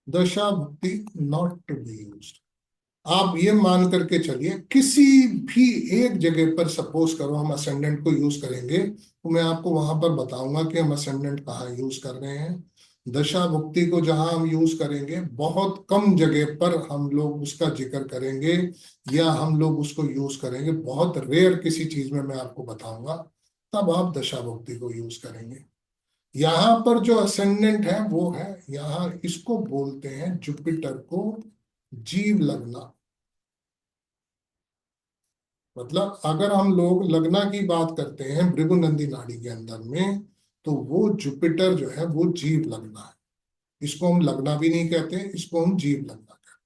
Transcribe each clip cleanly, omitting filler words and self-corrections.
दशा भुक्ति not to be used. आप ये मान करके चलिए, किसी भी एक जगह पर सपोज करो हम असेंडेंट को यूज करेंगे, तो मैं आपको वहां पर बताऊंगा कि हम असेंडेंट कहाँ यूज कर रहे हैं। दशा भुक्ति को जहां हम यूज करेंगे, बहुत कम जगह पर हम लोग उसका जिक्र करेंगे, या हम लोग उसको यूज करेंगे, बहुत रेयर किसी चीज में मैं आपको बताऊंगा, तब आप दशा भुक्ति को यूज करेंगे। यहाँ पर जो असेंडेंट है वो है, यहाँ इसको बोलते हैं जुपिटर को जीव लगना। मतलब अगर हम लोग लगना की बात करते हैं भृगुनंदी नाड़ी के अंदर में, तो वो जुपिटर जो है वो जीव लगना है। इसको हम लगना भी नहीं कहते, इसको हम जीव लगना कहते हैं।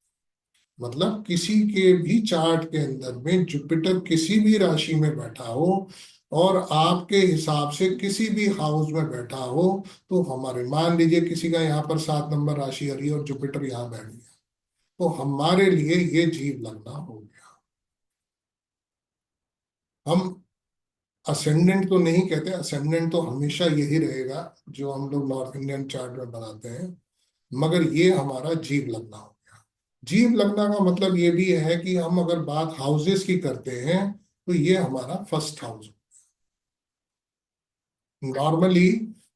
मतलब किसी के भी चार्ट के अंदर में जुपिटर किसी भी राशि में बैठा हो, और आपके हिसाब से किसी भी हाउस में बैठा हो, तो हमारे मान लीजिए किसी का यहाँ पर 7 नंबर राशि आ रही है और जुपिटर यहाँ बैठ गया, तो हमारे लिए ये जीव लगना हो गया। हम असेंडेंट तो नहीं कहते, असेंडेंट तो हमेशा यही रहेगा जो हम लोग नॉर्थ इंडियन चार्ट में बनाते हैं, मगर ये हमारा जीव लगना हो गया। जीव लगना का मतलब ये भी है कि हम अगर बात हाउसेस की करते हैं, तो ये हमारा फर्स्ट हाउस। नॉर्मली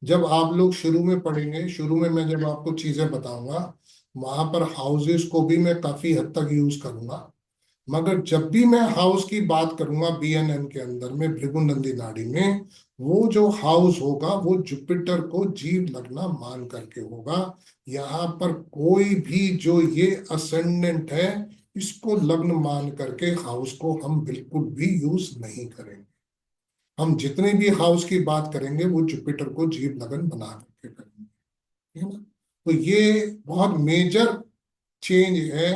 जब आप लोग शुरू में पढ़ेंगे, शुरू में मैं जब आपको चीजें बताऊंगा, वहां पर हाउसेस को भी मैं काफी हद तक यूज करूंगा, मगर जब भी मैं हाउस की बात करूंगा बीएनएन के अंदर में भृगुनंदी नाड़ी में, वो जो हाउस होगा वो जुपिटर को जीव लगना मान करके होगा। यहाँ पर कोई भी जो ये असेंडेंट है, इसको लग्न मान करके हाउस को हम बिल्कुल भी यूज नहीं करेंगे। हम जितने भी हाउस की बात करेंगे वो जुपिटर को जीव लगन बना करके करेंगे, ठीक है ना। तो ये बहुत मेजर चेंज है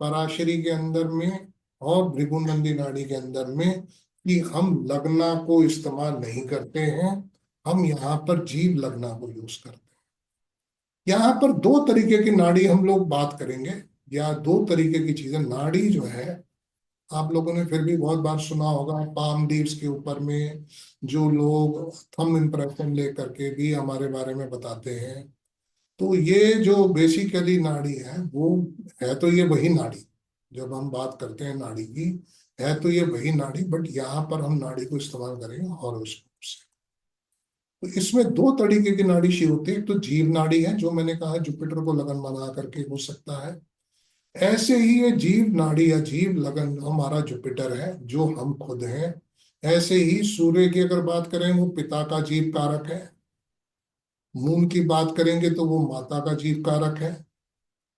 पराशरी के अंदर में और भृगुनंदी नाड़ी के अंदर में, कि हम लगना को इस्तेमाल नहीं करते हैं, हम यहाँ पर जीव लगना को यूज करते हैं। यहाँ पर दो तरीके की नाड़ी हम लोग बात करेंगे, या दो तरीके की चीजें। नाड़ी जो है, आप लोगों ने फिर भी बहुत बार सुना होगा पाम लीव्स के ऊपर में जो लोग थंब इम्प्रेशन ले करके भी हमारे बारे में बताते हैं, तो ये जो बेसिकली नाड़ी है वो है, तो ये वही नाड़ी, जब हम बात करते हैं नाड़ी की, है तो ये वही नाड़ी, बट यहाँ पर हम नाड़ी को इस्तेमाल करेंगे हॉरोस्कोप से। तो इसमें दो तरीके की नाड़ी शी होती है। एक तो जीव नाड़ी है, जो मैंने कहा जुपिटर को लगन बना करके हो सकता है। ऐसे ही ये जीव नाड़ी या जीव लगन हमारा जुपिटर है जो हम खुद हैं। ऐसे ही सूर्य की अगर बात करें, वो पिता का जीव कारक है। मून की बात करेंगे तो वो माता का जीव कारक है।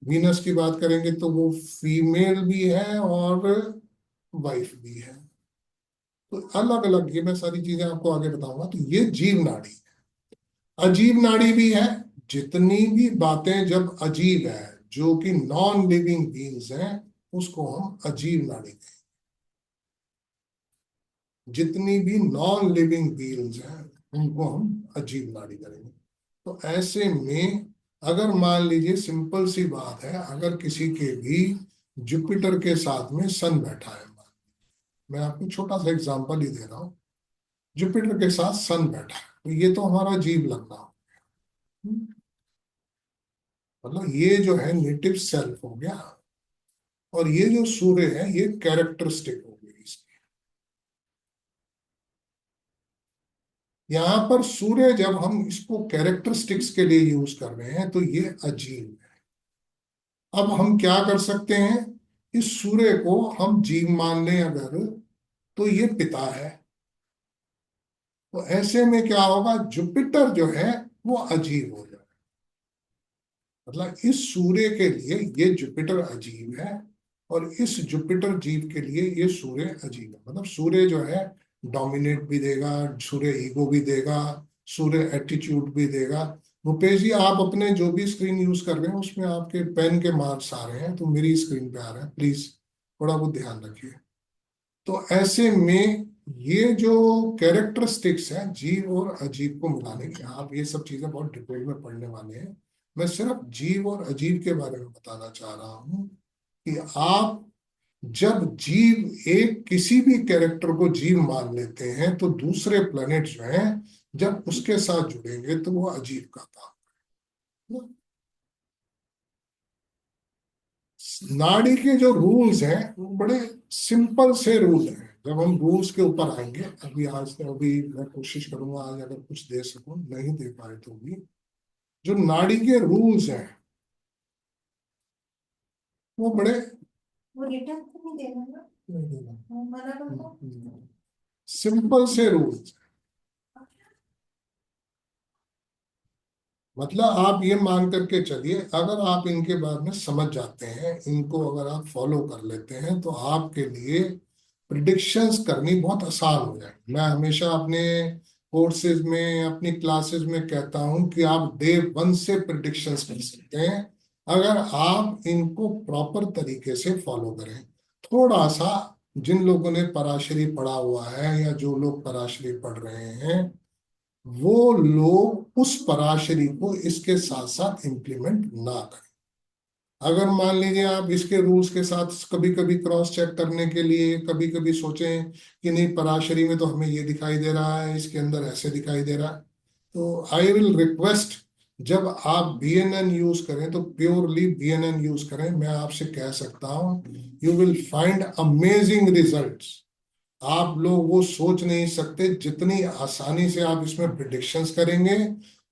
वीनस की बात करेंगे तो वो फीमेल भी है और वाइफ भी है। तो अलग अलग ये मैं सारी चीजें आपको आगे बताऊंगा। तो ये जीव नाड़ी। अजीब नाड़ी भी है। जितनी भी बातें जब अजीब है, जो कि नॉन लिविंग बीइंग्स हैं, उसको हम अजीब नाड़ी कहें। जितनी भी नॉन लिविंग बीइंग्स हैं, उनको हम अजीब नाड़ी करेंगे। तो ऐसे में अगर मान लीजिए सिंपल सी बात है, अगर किसी के भी जुपिटर के साथ में सन बैठा है, मैं आपको छोटा सा एग्जांपल ही दे रहा हूँ, जुपिटर के साथ सन बैठा है, तो ये तो हमारा जीव लगना हो। मतलब ये जो है नेटिव सेल्फ हो गया, और ये जो सूर्य है ये कैरेक्टरिस्टिक हो गई इसकी। यहाँ पर सूर्य जब हम इसको कैरेक्टरिस्टिक्स के लिए यूज कर रहे हैं, तो ये अजीब है। अब हम क्या कर सकते हैं, इस सूर्य को हम जीव मान लें अगर, तो ये पिता है। तो ऐसे में क्या होगा, जुपिटर जो है वो अजीब हो जाए। मतलब इस सूर्य के लिए ये जुपिटर अजीब है, और इस जुपिटर जीव के लिए ये सूर्य अजीब है। मतलब सूर्य जो है डोमिनेट भी देगा, सूर्य ईगो भी देगा, सूर्य एटीट्यूड भी देगा। रुपेश जी, आप अपने जो भी स्क्रीन यूज कर रहे हैं उसमें आपके पेन के मार्क्स आ रहे हैं, तो मेरी स्क्रीन पे आ रहे हैं, प्लीज थोड़ा बहुत ध्यान रखिए। तो ऐसे में ये जो कैरेक्टरिस्टिक्स हैं जीव और अजीब को मिलाने की, आप ये सब चीजें बहुत डिटेल में पढ़ने वाले हैं। मैं सिर्फ जीव और अजीब के बारे में बताना चाह रहा हूं कि आप जब जीव एक किसी भी कैरेक्टर को जीव मान लेते हैं, तो दूसरे प्लैनेट जो हैं जब उसके साथ जुड़ेंगे तो वो अजीब का काम है। नाड़ी के जो रूल्स हैं वो बड़े सिंपल से रूल हैं। जब हम रूल्स के ऊपर आएंगे, अभी मैं कोशिश करूंगा आज अगर कुछ दे सकूं, नहीं दे पाए तो भी, जो नाड़ी के रूल्स हैं वो बड़े, वो रिटर्न तो नहीं देना ना, नहीं देना, मना करो, सिंपल से रूल्स। मतलब आप ये मान करके चलिए, अगर आप इनके बारे में समझ जाते हैं, इनको अगर आप फॉलो कर लेते हैं, तो आपके लिए प्रिडिक्शंस करनी बहुत आसान हो जाएगी। मैं हमेशा अपने कोर्सेज में, अपनी क्लासेस में कहता हूं कि आप डे वन से प्रिडिक्शंस कर सकते हैं, अगर आप इनको प्रॉपर तरीके से फॉलो करें। थोड़ा सा जिन लोगों ने पराशरी पढ़ा हुआ है या जो लोग पराशरी पढ़ रहे हैं, वो लोग उस पराशरी को इसके साथ साथ इंप्लीमेंट ना करें। अगर मान लीजिए आप इसके रूल्स के साथ कभी कभी क्रॉस चेक करने के लिए कभी कभी सोचें कि नहीं, पराशरी में तो हमें ये दिखाई दे रहा है, इसके अंदर ऐसे दिखाई दे रहा है, तो आई विल रिक्वेस्ट, जब आप बीएनएन यूज करें तो प्योरली बीएनएन यूज करें। मैं आपसे कह सकता हूं, you will find amazing results. आप लोग वो सोच नहीं सकते जितनी आसानी से आप इसमें प्रिडिक्शंस करेंगे,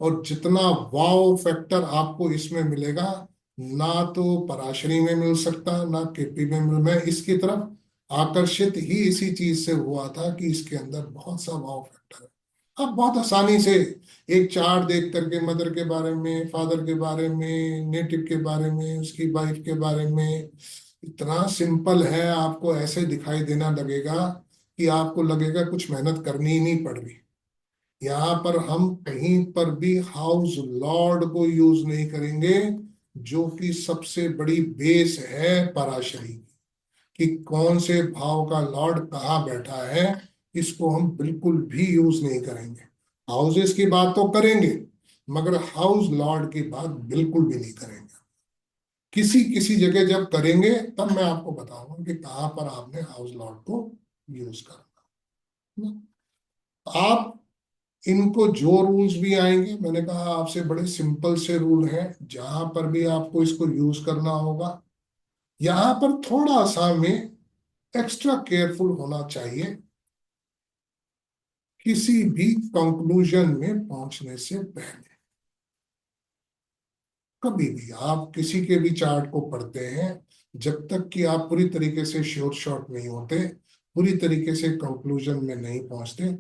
और जितना वाव फैक्टर आपको इसमें मिलेगा, ना तो पराशरी में मिल सकता, ना केपी में मिल। मैं इसकी तरफ आकर्षित ही इसी चीज से हुआ था कि इसके अंदर बहुत सा वाव फैक्टर है। आप बहुत आसानी से एक चार्ट देख करके मदर के बारे में, फादर के बारे में, नेटिव के बारे में, उसकी वाइफ के बारे में, इतना सिंपल है, आपको ऐसे दिखाई देना लगेगा कि आपको लगेगा कुछ मेहनत करनी ही नहीं पड़ रही। यहाँ पर हम कहीं पर भी हाउस लॉर्ड को यूज नहीं करेंगे, जो कि सबसे बड़ी बेस है पराशरी की, कि कौन से भाव का लॉर्ड कहाँ बैठा है, इसको हम बिल्कुल भी यूज नहीं करेंगे। हाउसेस की बात तो करेंगे, मगर हाउस लॉर्ड की बात बिल्कुल भी नहीं करेंगे। किसी किसी जगह जब करेंगे तब मैं आपको बताऊंगा कि कहाँ पर आपने हाउस लॉर्ड को यूज करना। आप इनको जो रूल्स भी आएंगे, मैंने कहा आपसे बड़े सिंपल से रूल हैं, जहां पर भी आपको इसको यूज करना होगा, यहां पर थोड़ा सा में एक्स्ट्रा केयरफुल होना चाहिए। किसी भी कंक्लूजन में पहुंचने से पहले, कभी भी आप किसी के भी चार्ट को पढ़ते हैं, जब तक कि आप पूरी तरीके से श्योर शॉट नहीं होते, पूरी तरीके से कंक्लूजन में नहीं पहुंचते,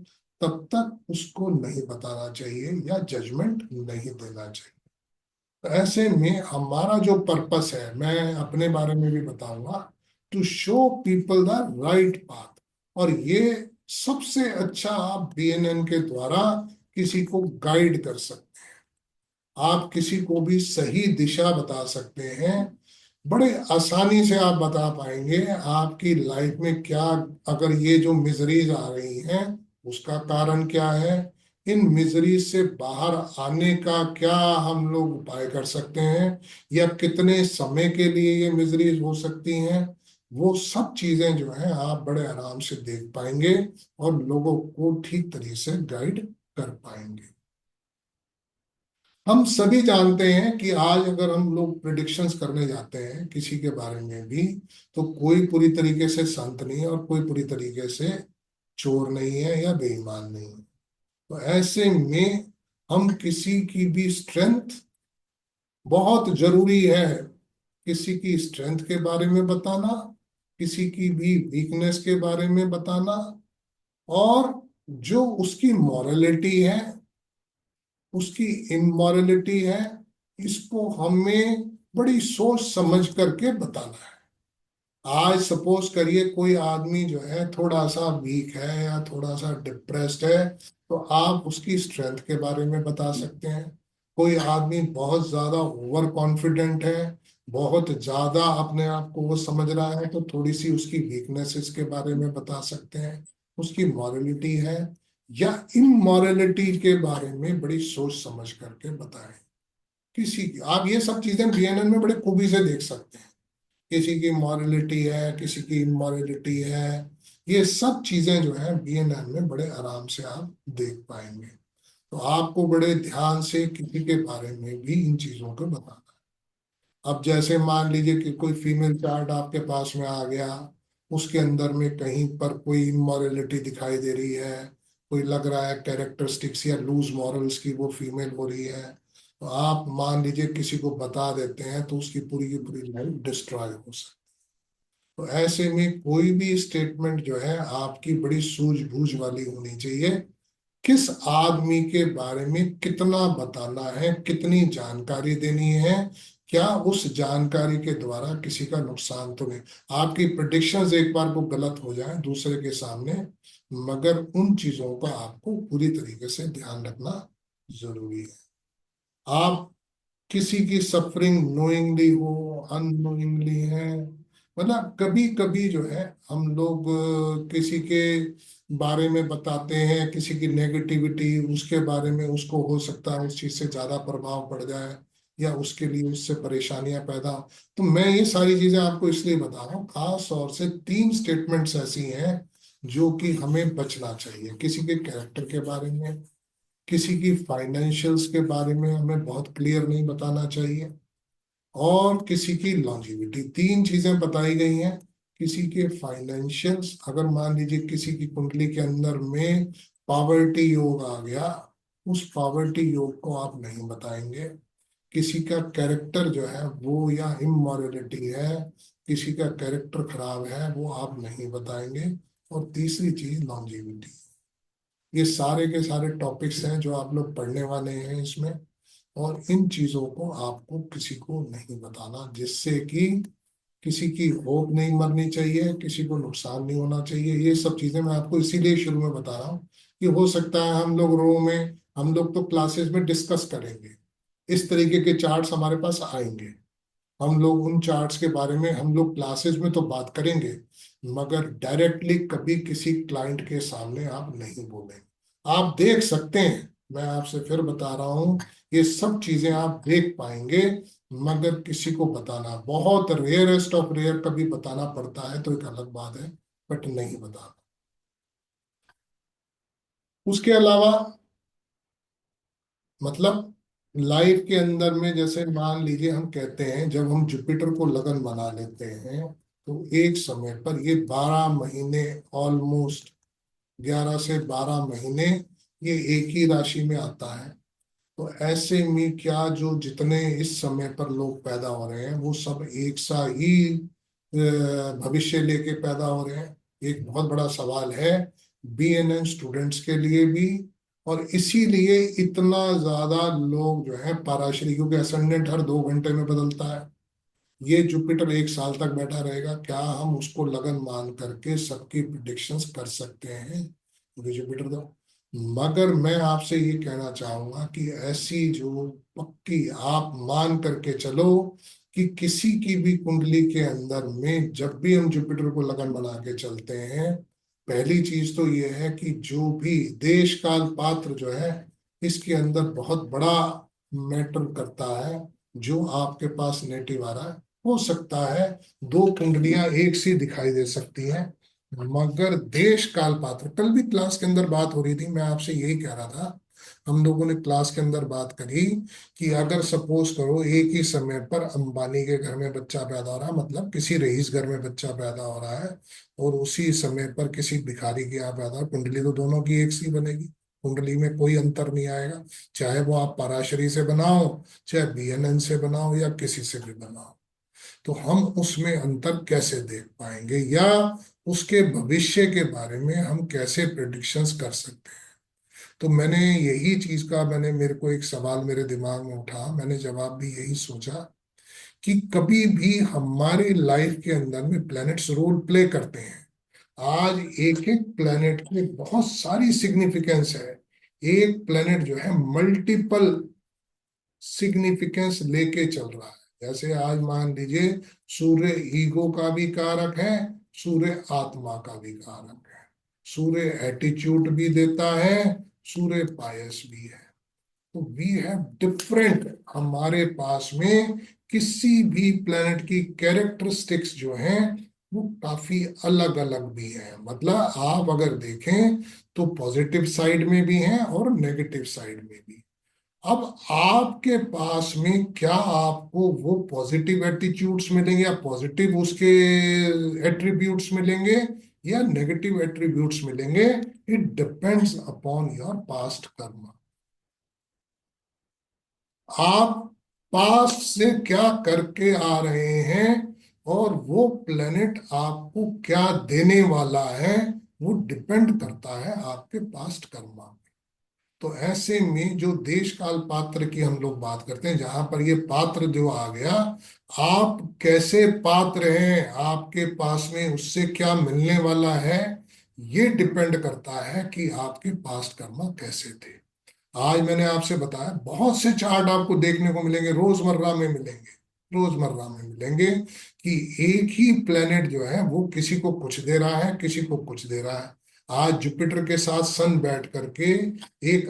तब तक उसको नहीं बताना चाहिए या जजमेंट नहीं देना चाहिए। तो ऐसे में हमारा जो पर्पस है, मैं अपने बारे में भी बताऊंगा, to show people the right path. और ये सबसे अच्छा आप बीएनएन के द्वारा किसी को गाइड कर सकते, आप किसी को भी सही दिशा बता सकते हैं। बड़े आसानी से आप बता पाएंगे आपकी लाइफ में क्या, अगर ये जो मिजरीज आ रही हैं उसका कारण क्या है, इन मिजरीज से बाहर आने का क्या हम लोग उपाय कर सकते हैं, या कितने समय के लिए ये मिजरीज हो सकती हैं। वो सब चीजें जो है आप बड़े आराम से देख पाएंगे और लोगों को ठीक तरीके से गाइड कर पाएंगे। हम सभी जानते हैं कि आज अगर हम लोग प्रिडिक्शंस करने जाते हैं किसी के बारे में भी, तो कोई पूरी तरीके से संत नहीं है और कोई पूरी तरीके से चोर नहीं है या बेईमान नहीं है। तो ऐसे में हम किसी की भी स्ट्रेंथ, बहुत जरूरी है किसी की स्ट्रेंथ के बारे में बताना, किसी की भी वीकनेस के बारे में बताना, और जो उसकी मॉरलिटी है, उसकी इमोरलिटी है, इसको हमें बड़ी सोच समझ करके बताना है। आज सपोज करिए कोई आदमी जो है थोड़ा सा वीक है या थोड़ा सा डिप्रेस्ड है, तो आप उसकी स्ट्रेंथ के बारे में बता सकते हैं। कोई आदमी बहुत ज्यादा ओवर कॉन्फिडेंट है, बहुत ज्यादा अपने आप को वो समझ रहा है, तो थोड़ी सी उसकी वीकनेसेस के बारे में बता सकते हैं, उसकी मॉरलिटी है या इमोरलिटी के बारे में बड़ी सोच समझ करके बताएं। किसी की आप ये सब चीजें बीएनएन में बड़े खूबी से देख सकते हैं, किसी की मॉरलिटी है, किसी की इमोरलिटी है, ये सब चीजें जो है बीएनएन में बड़े आराम से आप देख पाएंगे। तो आपको बड़े ध्यान से किसी के बारे में भी इन चीजों को बताना अब जैसे मान लीजिए कि कोई फीमेल चार्ट आपके पास में आ गया, उसके अंदर में कहीं पर कोई इमोरलिटी दिखाई दे रही है, कोई लग रहा है कैरेक्टरिस्टिक्स या लूज मॉरल्स की वो फीमेल हो रही है, तो आप मान लीजिए किसी को बता देते हैं तो उसकी पूरी की पूरी लाइफ डिस्ट्रॉय हो सकती है। तो ऐसे में कोई भी स्टेटमेंट जो है आपकी बड़ी सूझबूझ वाली होनी चाहिए। किस आदमी के बारे में कितना बताना है, कितनी जानकारी देनी है, क्या उस जानकारी के द्वारा किसी का नुकसान तो नहीं, आपकी प्रिडिक्शंस एक बार को गलत हो जाए दूसरे के सामने, मगर उन चीजों का आपको पूरी तरीके से ध्यान रखना जरूरी है। आप किसी की सफरिंग नोइंगली हो अननोइंगली है, मतलब कभी कभी जो है हम लोग किसी के बारे में बताते हैं, किसी की नेगेटिविटी उसके बारे में, उसको हो सकता है उस चीज से ज्यादा प्रभाव पड़ जाए या उसके लिए उससे परेशानियां पैदा हो। तो मैं ये सारी चीजें आपको इसलिए बता रहा हूँ, खास तौर से 3 स्टेटमेंट्स ऐसी हैं जो कि हमें बचना चाहिए। किसी के कैरेक्टर के बारे में, किसी की फाइनेंशियल्स के बारे में हमें बहुत क्लियर नहीं बताना चाहिए, और किसी की लॉन्जिविटी। 3 चीजें बताई गई हैं। किसी के फाइनेंशियल्स, अगर मान लीजिए किसी की कुंडली के अंदर में पॉवर्टी योग आ गया, उस पॉवर्टी योग को आप नहीं बताएंगे। किसी का कैरेक्टर जो है वो या इमोरलिटी है, किसी का कैरेक्टर खराब है, वो आप नहीं बताएंगे। और तीसरी चीज लॉन्जिविटी। ये सारे के सारे टॉपिक्स हैं जो आप लोग पढ़ने वाले हैं इसमें, और इन चीजों को आपको किसी को नहीं बताना, जिससे कि किसी की होप नहीं मरनी चाहिए, किसी को नुकसान नहीं होना चाहिए। ये सब चीजें मैं आपको इसीलिए शुरू में बता रहा हूँ कि हो सकता है हम लोग रो में, हम लोग तो क्लासेस में डिस्कस करेंगे, इस तरीके के चार्ट्स हमारे पास आएंगे, हम लोग उन चार्ट्स के बारे में हम लोग क्लासेस में तो बात करेंगे, मगर डायरेक्टली कभी किसी क्लाइंट के सामने आप नहीं बोलेंगे। आप देख सकते हैं, मैं आपसे फिर बता रहा हूँ, ये सब चीजें आप देख पाएंगे, मगर किसी को बताना बहुत रेयरेस्ट ऑफ रेयर, कभी बताना पड़ता है तो एक अलग बात है, बट नहीं बताना। उसके अलावा मतलब लाइफ के अंदर में, जैसे मान लीजिए हम कहते हैं जब हम जुपिटर को लगन बना लेते हैं, तो एक समय पर ये 12 महीने, ऑलमोस्ट 11 से 12 महीने ये एक ही राशि में आता है। तो ऐसे में क्या जो जितने इस समय पर लोग पैदा हो रहे हैं वो सब एक सा ही भविष्य लेके पैदा हो रहे हैं? एक बहुत बड़ा सवाल है बीएनएन स्टूडेंट्स के लिए भी। और इसीलिए इतना ज्यादा लोग जो है पराशरी, क्योंकि असेंडेंट हर 2 घंटे में बदलता है, ये जुपिटर 1 साल तक बैठा रहेगा, क्या हम उसको लगन मान करके सबकी प्रिडिक्शंस कर सकते हैं? क्योंकि जुपिटर तो, मगर मैं आपसे ये कहना चाहूंगा कि ऐसी जो पक्की आप मान करके चलो कि किसी की भी कुंडली के अंदर में जब भी हम जुपिटर को लगन बना के चलते हैं, पहली चीज तो ये है कि जो भी देश काल पात्र जो है इसके अंदर बहुत बड़ा मैटर करता है। जो आपके पास नेटिव आ रहा है, हो सकता है 2 कुंडलियां एक सी दिखाई दे सकती हैं, मगर देश काल पात्र, कल भी क्लास के अंदर बात हो रही थी, मैं आपसे यही कह रहा था, हम लोगों ने क्लास के अंदर बात करी कि अगर सपोज करो एक ही समय पर अंबानी के घर में बच्चा पैदा हो रहा है, मतलब किसी रईस घर में बच्चा पैदा हो रहा है, और उसी समय पर किसी भिखारी के यहाँ पैदा हो, कुंडली तो दोनों की एक सी बनेगी, कुंडली में कोई अंतर नहीं आएगा, चाहे वो आप पराशरी से बनाओ, चाहे बीएनएन से बनाओ, या किसी से भी बनाओ। तो हम उसमें अंतर कैसे देख पाएंगे, या उसके भविष्य के बारे में हम कैसे प्रेडिक्शंस कर सकते हैं? तो मैंने यही चीज का, मैंने, मेरे को एक सवाल मेरे दिमाग में उठा, मैंने जवाब भी यही सोचा कि कभी भी हमारी लाइफ के अंदर में प्लैनेट्स रोल प्ले करते हैं। आज एक एक प्लैनेट की बहुत सारी सिग्निफिकेंस है, एक प्लैनेट जो है मल्टीपल सिग्निफिकेंस लेके चल रहा है। जैसे आज मान लीजिए सूर्य ईगो का भी कारक है, सूर्य आत्मा का भी कारक है, सूर्य एटीट्यूड भी देता है, सूर्य पायस भी है। तो वी हैव डिफरेंट, हमारे पास में किसी भी प्लेनेट की कैरेक्टरिस्टिक्स जो हैं वो काफी अलग अलग भी हैं। मतलब आप अगर देखें तो पॉजिटिव साइड में भी हैं और नेगेटिव साइड में भी। अब आपके पास में क्या आपको वो पॉजिटिव एटीट्यूड्स मिलेंगे या पॉजिटिव उसके एट्रीब्यूट्स मिलेंगे या नेगेटिव एट्रीब्यूट्स मिलेंगे, it depends upon your past कर्म। आप पास्ट से क्या करके आ रहे हैं और वो प्लेनेट आपको क्या देने वाला है, वो डिपेंड करता है आपके पास्ट कर्म। तो ऐसे में जो देश काल पात्र की हम लोग बात करते हैं, जहां पर ये पात्र जो आ गया, आप कैसे पात्र हैं, आपके पास में उससे क्या मिलने वाला है, ये डिपेंड करता है कि आपके पास्ट कर्म कैसे थे। आज मैंने आपसे बताया बहुत से चार्ट आपको देखने को मिलेंगे, रोजमर्रा में मिलेंगे, रोजमर्रा में मिलेंगे कि एक ही प्लेनेट जो है वो किसी को कुछ दे रहा है, किसी को कुछ दे रहा है। आज जुपिटर के साथ सन बैठ करके एक